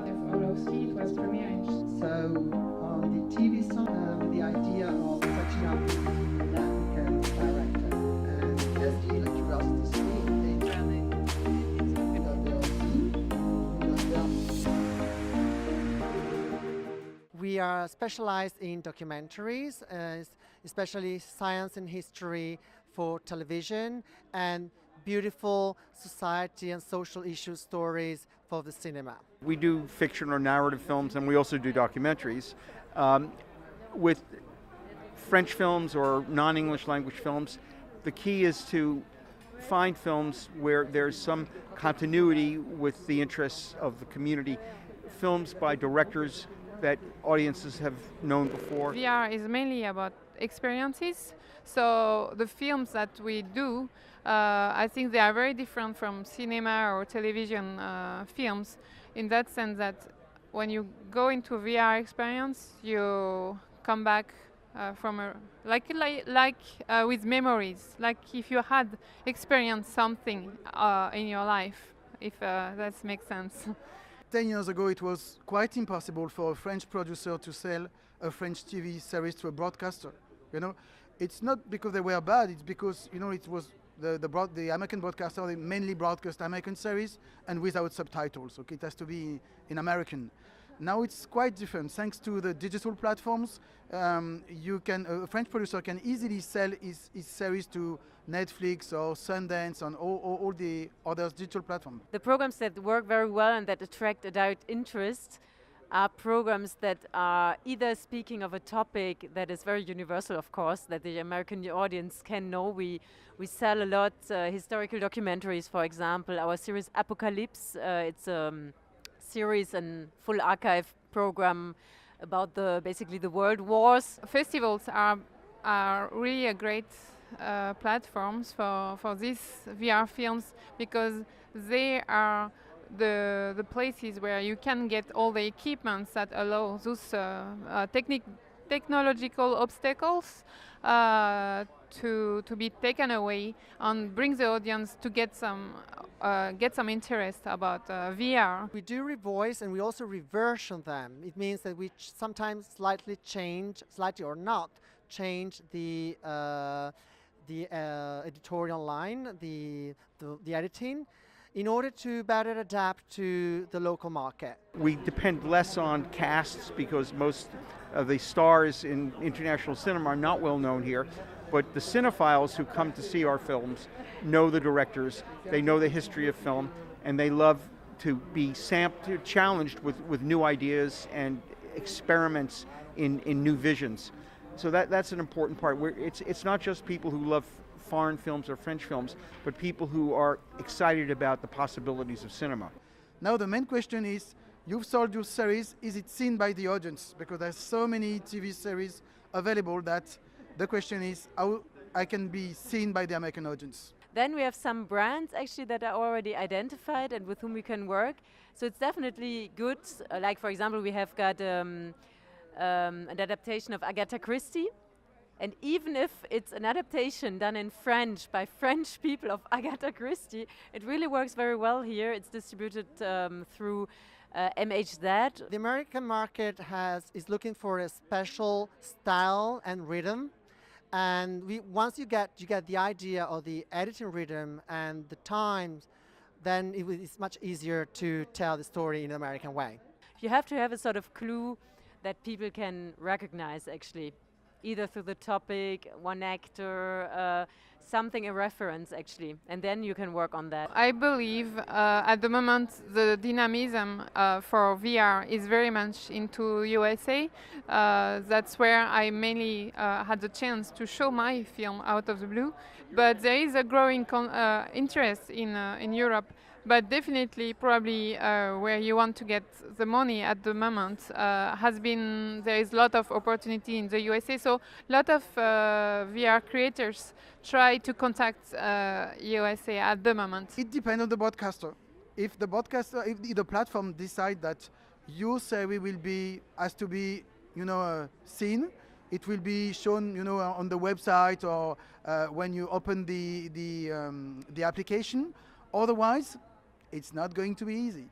out of OC, it was premiering. So on the TV side, with the idea of touching up an African director and SD like Curiosity Street, they We are specialized in documentaries, especially science and history for television, and beautiful society and social issue stories for the cinema. We do fiction or narrative films, and we also do documentaries. With French films or non-English language films, the key is to find films where there's some continuity with the interests of the community. Films by directors that audiences have known before. VR is mainly about experiences, so the films that we do, I think they are very different from cinema or television films, in that sense that when you go into a VR experience, you come back from a, with memories, like if you had experienced something in your life, if that makes sense. 10 years ago, it was quite impossible for a French producer to sell a French TV series to a broadcaster. You know, it's not because they were bad; it's because it was the American broadcaster. They mainly broadcast American series and without subtitles. Okay, it has to be in American. Now it's quite different. Thanks to the digital platforms, a French producer can easily sell his series to Netflix or Sundance and all the other digital platforms. The programs that work very well and that attract a direct interest are programs that are either speaking of a topic that is very universal, of course, that the American audience can know. We sell a lot historical documentaries, for example. Our series Apocalypse, it's series and full archive program about basically the world wars. Festivals are really a great platforms for these VR films, because they are the places where you can get all the equipments that allow those technological obstacles to be taken away, and bring the audience to get some interest about VR. We do revoice and we also reversion them. It means that we sometimes slightly or not change the editorial line, the editing, in order to better adapt to the local market. We depend less on casts because most of the stars in international cinema are not well known here, but the cinephiles who come to see our films know the directors, they know the history of film, and they love to be challenged with new ideas and experiments in new visions. So that's an important part. It's not just people who love foreign films or French films, but people who are excited about the possibilities of cinema. Now the main question is, you've sold your series, is it seen by the audience? Because there's so many TV series available that the question is how I can be seen by the American audience. Then we have some brands actually that are already identified and with whom we can work. So it's definitely good. Like for example, we have got an adaptation of Agatha Christie. And even if it's an adaptation done in French by French people of Agatha Christie, it really works very well here. It's distributed through MHZ. The American market is looking for a special style and rhythm, and once you get the idea of the editing rhythm and the times, then it's much easier to tell the story in an American way. You have to have a sort of clue that people can recognize actually, either through the topic, one actor, something, a reference actually, and then you can work on that. I believe at the moment the dynamism for VR is very much into USA. That's where I mainly had the chance to show my film Out of the Blue, but there is a growing interest in Europe. But definitely, probably where you want to get the money at the moment there is a lot of opportunity in the USA. So a lot of VR creators try to contact USA at the moment. It depends on the broadcaster. If the platform decide that your series has to be, seen, it will be shown, on the website or when you open the application. Otherwise, it's not going to be easy.